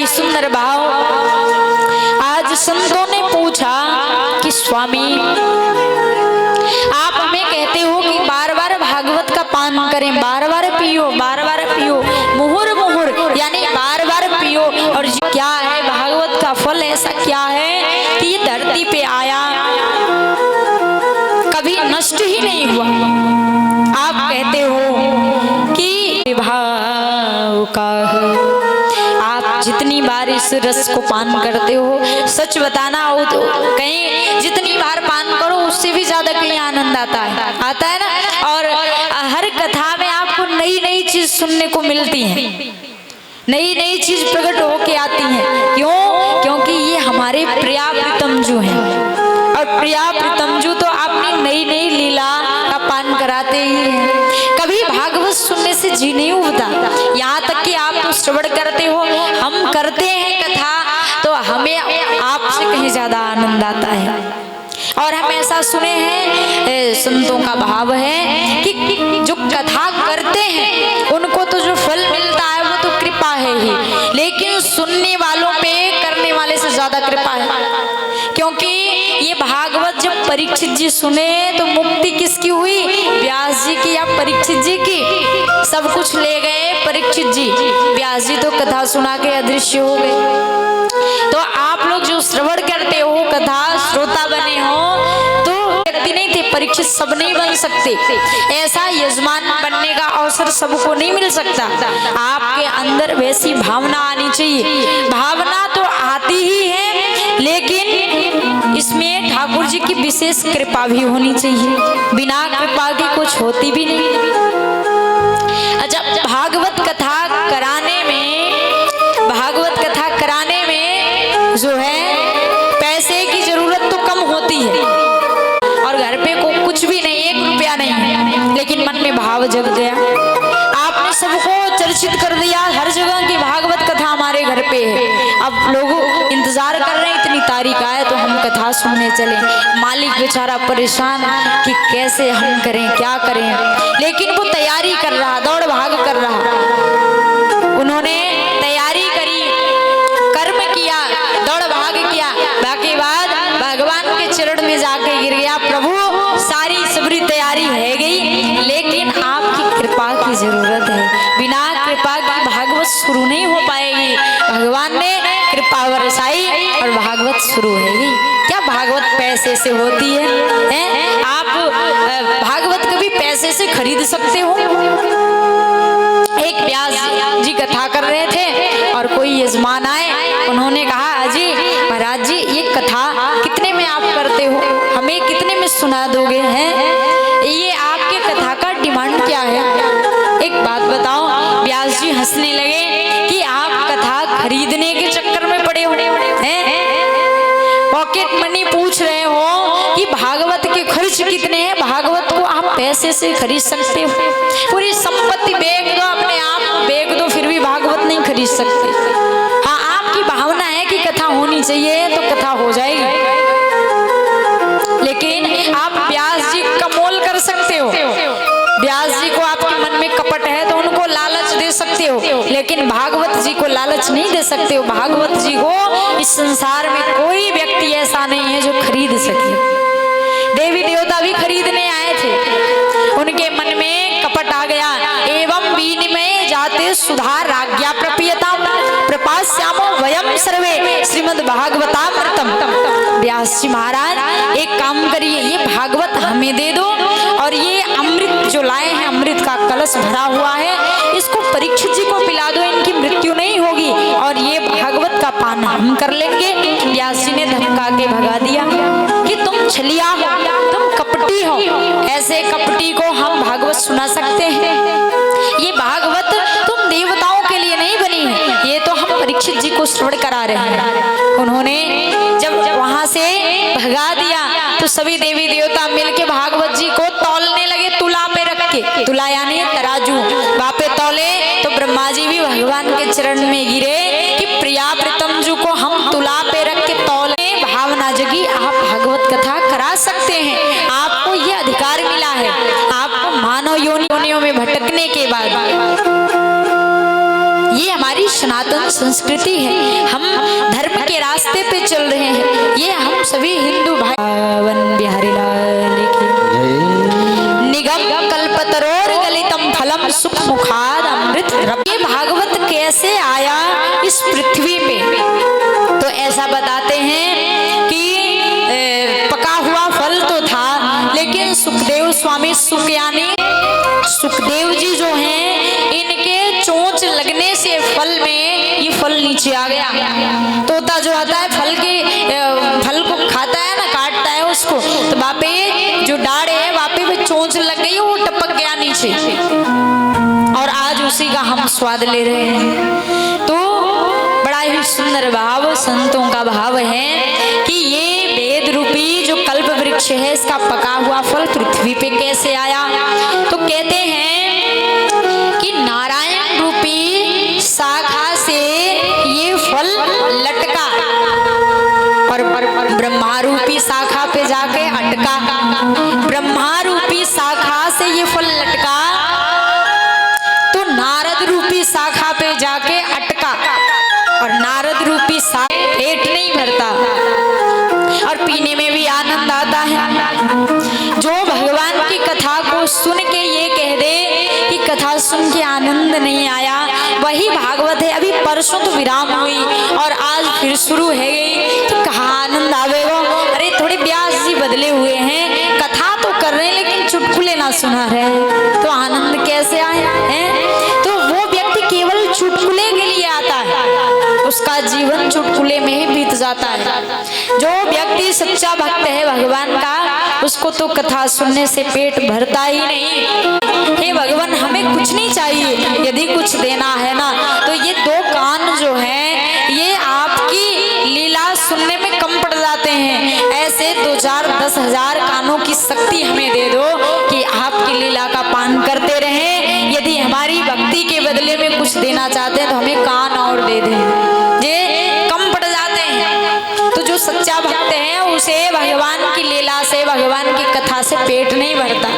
सुंदर भाव। आज संतों ने पूछा कि स्वामी आप हमें कहते हो कि बार बार भागवत का पान करें, बार बार पियो, बार बार पियो, मुहुर मुहुर यानी बार बार पियो, और क्या है भागवत का फल ऐसा क्या है कि ये धरती पे आया कभी नष्ट ही नहीं हुआ। आप कहते हो कि भाव का आप जितनी बार इस रस को पान करते हो, सच बताना हो तो कहीं जितनी बार पान करो उससे भी ज्यादा कहीं आनंद आता है ना। और हर कथा में आपको नई नई चीज सुनने को मिलती है, नई नई चीज प्रकट होके आती है। क्यों? क्योंकि ये हमारे प्रिया प्रीतमजू हैं, और प्रिया प्रीतमजू तो अपनी नई नई लीला का पान कराते ही हैं। कभी भागवत सुनने से जी नहीं उबता, यहाँ तक कि आप तो श्रवण करते हो, हम करते हैं कथा, तो हमें आपसे कहीं ज्यादा आनंद आता है। और हम ऐसा सुने हैं, संतों का भाव है कि जो कथा करते हैं उनको तो जो फल मिलता है वो तो कृपा है ही, लेकिन सुनने वालों पे करने वाले से ज्यादा कृपा है। क्योंकि ये भागवत जब परीक्षित जी सुने तो मुक्ति किसकी हुई? व्यास जी की या परीक्षित जी की? सब कुछ ले गए परीक्षित जी, व्यास जी तो कथा सुना के अदृश्य हो गए। तो आप लोग जो श्रवण करते हो, कथा श्रोता बने हो, तो व्यक्ति नहीं थे, परीक्षित सब नहीं बन सकते। ऐसा यजमान बनने का अवसर सबको नहीं मिल सकता। आपके अंदर वैसी भावना आनी चाहिए। भावना तो आती ही है, लेकिन इसमें ठाकुर जी की विशेष कृपा भी होनी चाहिए। बिना कृपा की कुछ होती भी नहीं। अच्छा, भागवत कथा कराने में जो है पैसे की जरूरत तो कम होती है, और घर पे को कुछ भी नहीं, 1 रुपया नहीं है, लेकिन मन में भाव जग गया। आपने सबको चर्चित कर दिया, हर जगह की भागवत कथा हमारे घर पे है। अब लोग इंतजार कर रहे हैं इतनी तारीख आए तो हम कथा सुनने चले। मालिक बेचारा परेशान कि कैसे हम करें, क्या करें, लेकिन वो तैयारी कर रहा, दौड़ भाग कर रहा। उन्होंने तैयारी करी, कर्म किया, दौड़ भाग किया, बाकी बाद भगवान के चरण में जाके गिर गया। प्रभु सारी सबरी तैयारी है गई, लेकिन आपकी कृपा की जरूरत है। बिना कृपा की भागवत शुरू नहीं हो पाएगी। भगवान ने कृपा बरसाई और भागवत शुरू है गई। क्या भागवत पैसे से होती है? आप भागवत कभी पैसे से खरीद सकते हो? एक व्यास जी कथा कर रहे थे और कोई यजमान आए, उन्होंने कहा, अजी महाराज जी ये कथा कितने में आप करते हो, हमें कितने में सुना दोगे? हैं ये आपके कथा का डिमांड क्या है? एक बात बताओ। व्यास जी हंसने लगे कि आप कथा खरीदने के चक्कर में पड़े हो, हैं पॉकेट मनी पूछ रहे हो कि भागवत के खर्च कितने हैं? भागवत को आप पैसे से खरीद सकते हो? पूरी संपत्ति बेच दो, अपने आप को बेच दो, फिर भी भागवत नहीं खरीद सकते। हाँ, आपकी भावना है कि कथा होनी चाहिए तो कथा हो जाएगी, लेकिन आप व्यास जी का मोल कर सकते हो। व्यास जी को आपके मन में कपट है तो उनको लालच दे सकते हो, लेकिन भागवत जी को लालच नहीं दे सकते हो। भागवत जी को इस संसार में कोई व्यक्ति ऐसा नहीं है जो खरीद सके। देवी देवता भी खरीदने आए थे, उनके मन में कपट आ गया। एवं विनिमय जाते सुधा राज्ञा प्रपियता प्रपास्यामो वयम सर्वे श्रीमद् भागवतामृतम। व्यास जी महाराज एक काम करिए, ये भागवत हमें दे दो, और ये अमृत जो लाए हैं, अमृत का कलश भरा हुआ है, इसको परीक्षित जी को पिला दो, इनकी मृत्यु नहीं होगी, और ये भागवत का पान हम कर लेंगे। व्यास जी ने धमका के भगा दिया कि तुम छलिया हो, तुम कपटी हो, ऐसे कपटी को हम भागवत सुना सकते हैं? ये भागवत तुम देवताओं के लिए नहीं बनी है, ये तो हम परीक्षित जी को श्रवण करा रहे हैं। उन्होंने जब वहां से भगा दिया तो सभी देवी देवता मिलके भागवत जी को तौलने लगे, तुला पे रख के। तुला यानी तराजू, वहां पे तौले तो ब्रह्मा जी भी भगवान के चरण में गिरे कि प्रिया प्रीतमजू को हम तुला पे रख के तौले। भावना जगी, आप भागवत कथा करा सकते हैं, आपको ये अधिकार मिला है। आपको मानव योनियों में भटकने के बाद ये हमारी सनातन संस्कृति है, हम धर्म के रास्ते पे चल रहे हैं। ये हम सभी हिंदू भाई बिहारी लाल की निगम कल्पतरोर गलितम फलम सुख मुखाद अमृत। ये भागवत कैसे आया इस पृथ्वी पे, तो ऐसा बताते हैं कि पका हुआ फल तो था, लेकिन सुखदेव स्वामी सुखदेव जी जो हैं, इनके चोंच लगने से फल में ये फल नीचे आ गया। तोता जो आता है फल को खाता है ना, काटता है उसको, तो वापे जो डाढ़ है वापे में चोंच लग गई, वो टपक गया नीचे, और आज उसी का हम स्वाद ले रहे हैं। तो बड़ा ही सुंदर भाव संतों का भाव है कि ये वेद रूपी जो कल्प वृक्ष है, इसका पका हुआ फल पृथ्वी पे कैसे आया। तो कहते हैं कि नारायण रूपी शाखा से ये फल लटका और ब्रह्मा रूपी शाखा पे जाके अटका। ब्रह्मा रूपी शाखा से ये फल लटका तो नारद रूपी शाखा पे जाके अटका, और नारद रूपी शाखा पेट नहीं भरता और पीने में भी आनंद आता है। जो भगवान की कथा को सुन के ये कह दे कि कथा सुन के आनंद नहीं आया, वही भागवत है। अभी परसों तो विराम हुई और आज फिर शुरू है गई, तो कहाँ आनंद आवेगा। अरे थोड़े व्यास जी बदले हुए हैं, कथा तो कर रहे हैं लेकिन चुटकुले ना सुना रहे, तो आनंद कैसे आए हैं। तो वो व्यक्ति केवल चुटकुले के लिए आता है, उसका जीवन चुटकुले में ही बीत जाता है। जो व्यक्ति सच्चा भक्त है भगवान का, उसको तो कथा सुनने से पेट भरता ही नहीं। हे भगवान, हमें कुछ नहीं चाहिए, यदि कुछ देना है ना तो ये दो कान जो हैं, ये आपकी लीला सुनने में कम पड़ जाते हैं। ऐसे 2,000-10,000 कानों की शक्ति हमें दे दो कि आपकी लीला का पान करते रहें। यदि हमारी भक्ति के बदले में कुछ देना चाहते हैं तो हमें कान और दे दें, ये कम पड़ जाते हैं। तो जो सच्चा भक्त है उसे भगवान की लीला से, भगवान की कथा से पेट नहीं भरता।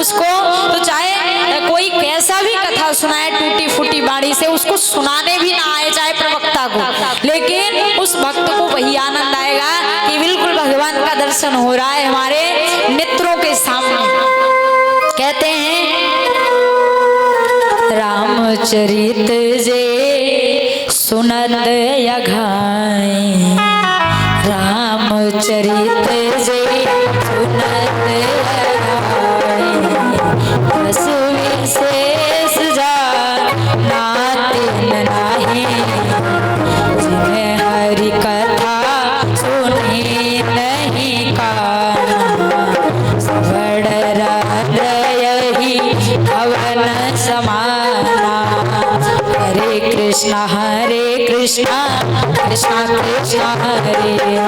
उसको तो चाहे कोई कैसा भी कथा सुनाए टूटी फूटी बाणी से, उसको सुनाने भी ना आए चाहे प्रवक्ता को, लेकिन उस भक्त को वही आनंद आएगा कि बिल्कुल भगवान का दर्शन हो रहा है हमारे नेत्रों के सामने। कहते हैं रामचरित जे सुनत अघाई, रामचरित जे सुनत अघाई, बस विशेष जानातिन नाही, जिन्हें हरि कथा सुनी नहीं काना, सबड़ हृदय ही भवन समाना। हरे कृष्णा कृष्णा कृष्णा हरे हरे,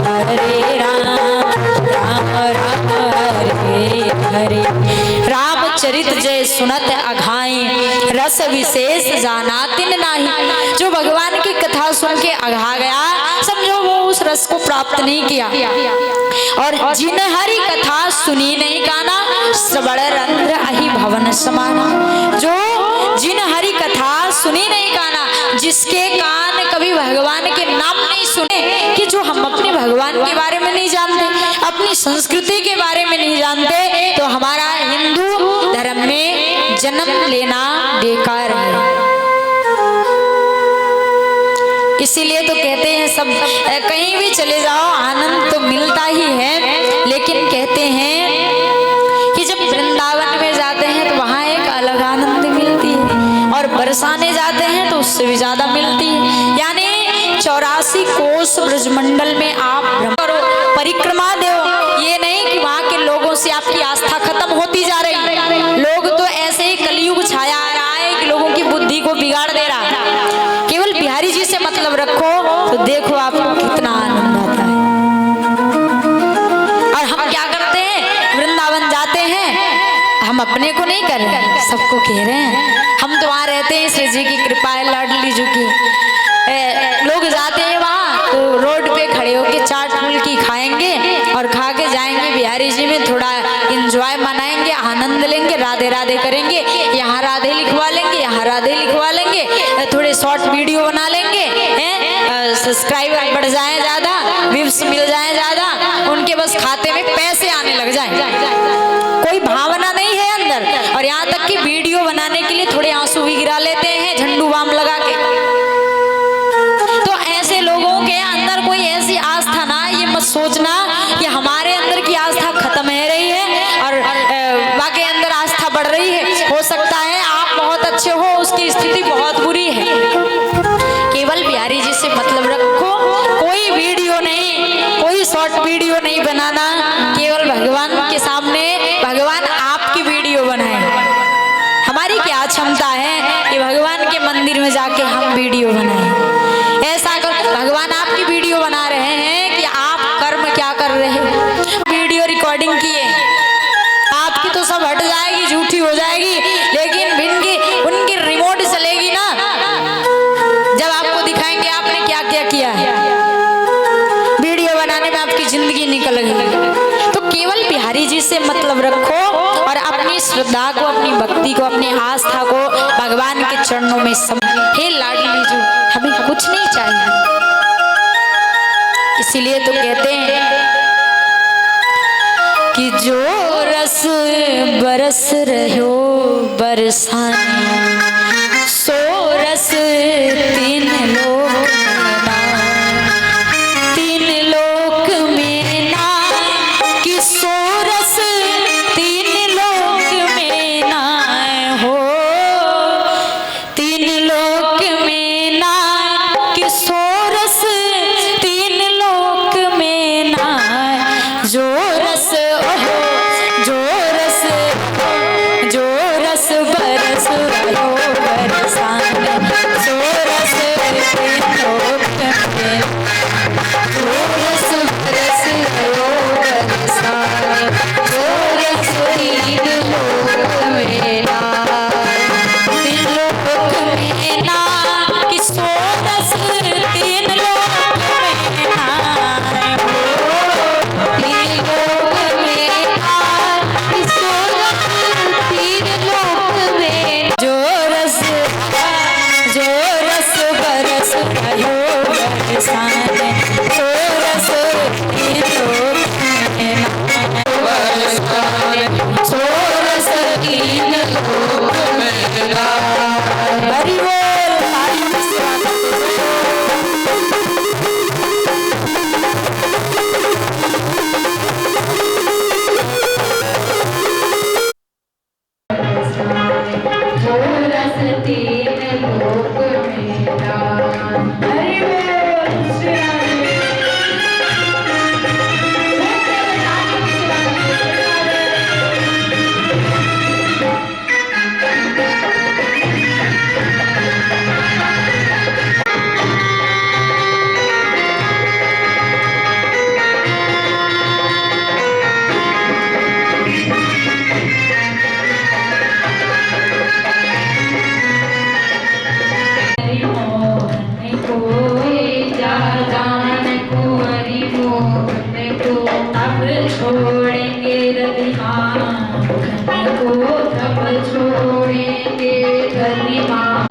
हरे राम राम राम हरे हरे। रामचरित जय सुनत अघाई, रस विशेष जानातिन नाही। जो भगवान की कथा सुन के अघा गया, समझो वो उस रस को प्राप्त नहीं किया। और जिन हरि कथा सुनी नहीं काना, श्रवण रंध्र अहि भवन समाना। जो जिन हरि कथा सुनी नहीं काना, जिसके कान कभी भगवान के नाम नहीं सुने, कि जो हम अपने भगवान के बारे में नहीं जानते, अपनी संस्कृति के बारे में नहीं जानते, तो हमारा हिंदू धर्म में जन्म लेना बेकार है। इसीलिए तो कहते हैं सब कहीं भी चले जाओ आनंद तो मिलता ही है, लेकिन कहते हैं कि जब वृंदावन में जाते हैं तो वहाँ एक अलग आनंद मिलती है, और बरसाने जाते हैं तो उससे भी ज्यादा मिलती है। यानी 84 कोस ब्रजमंडल में आप भ्रमण करो, परिक्रमा दो। ये नहीं कि वहाँ के लोगों से आपकी आस्था खत्म होती जा रही। लोग तो ऐसे ही कलयुग छाया आ रहा है कि लोगों की बुद्धि को बिगाड़ दे रहा है। केवल बिहारी जी से मतलब रखो तो देखो आपको कितना आनंद आता है। और हम क्या करते हैं, वृंदावन जाते हैं, हम अपने को नहीं कर रहे, सबको कह रहे हैं। हम तो वहाँ रहते हैं, श्री जी की कृपा है, लाडली जी की, लोग जाते हैं वहाँ तो रोड पे खड़े होके चाट फुल्की खाएंगे और खा के जाएंगे बिहारी जी में, थोड़ा एंजॉय मनाएंगे, आनंद लेंगे, राधे राधे करेंगे, यहाँ राधे लिखवा लेंगे, यहाँ राधे लिखवा लेंगे, थोड़े शॉर्ट वीडियो बना लेंगे, सब्सक्राइबर बढ़ जाए ज़्यादा, व्यूज मिल जाए ज़्यादा, उनके बस खाते में पैसे आने लग जाए, कोई भावना नहीं है अंदर। और यहाँ तक कि वीडियो बनाने के लिए थोड़े आंसू भी गिरा लेते हैं झंडू बाम लगा के। तो ऐसे लोगों के अंदर कोई ऐसी आस्था ना, ये मत सोचना कि हमारे अंदर की आस्था खत्म है रही है और बाकी अंदर आस्था बढ़ रही है। हो सकता है आप बहुत अच्छे हो, उसकी स्थिति बहुत बुरी है। केवल बिहारी जी से मतलब रखो, कोई वीडियो नहीं, कोई शॉर्ट वीडियो नहीं बनाना, केवल भगवान के सामने भगवान आपकी वीडियो बनाए। हमारी क्या क्षमता है कि भगवान के मंदिर में जाके हम वीडियो बनाएं। ऐसा कर भगवान आपकी वीडियो बना रहे हैं कि आप कर्म क्या कर रहे हैं। वीडियो रिकॉर्डिंग किए, आपकी तो सब हट जाएगी, झूठी हो जाएगी, लेकिन उनकी रिमोट चलेगी ना, जब आपको दिखाएंगे आपने क्या क्या किया है। वीडियो बनाने में आपकी जिंदगी निकल गई। तो केवल बिहारी जी से मतलब रखो और अपनी श्रद्धा को, अपनी भक्ति को, अपनी आस्था को भगवान के चरणों में हे लाडली जो हमें कुछ नहीं चाहिए। इसीलिए तो कहते हैं कि जो रस बरस रहो बरसाने, सो रस तीन लोक में ना, कि सो रस तीन लोक में ना हो, तीन लोक में ना, कि सो रस तीन लोक में ना, जो रस बरस रहो बरसाने, सो रस तीन लोक में, जो रस बरस रहो बरसाने, सो रस तीन लोक में ना, तीन लोक में ना, कि सो रस तीन लोक में ना, तीन लोक में ना, कि सो रस तीन लोक में, जो रस बरस रहो बरसाने, सो रस तीन लोक में ना, बरसाने, सो रस तीन लोक में ना। हरि बोल, हरि छोड़ेंगे रतिमान को, तब छोड़ेंगे रतिमान।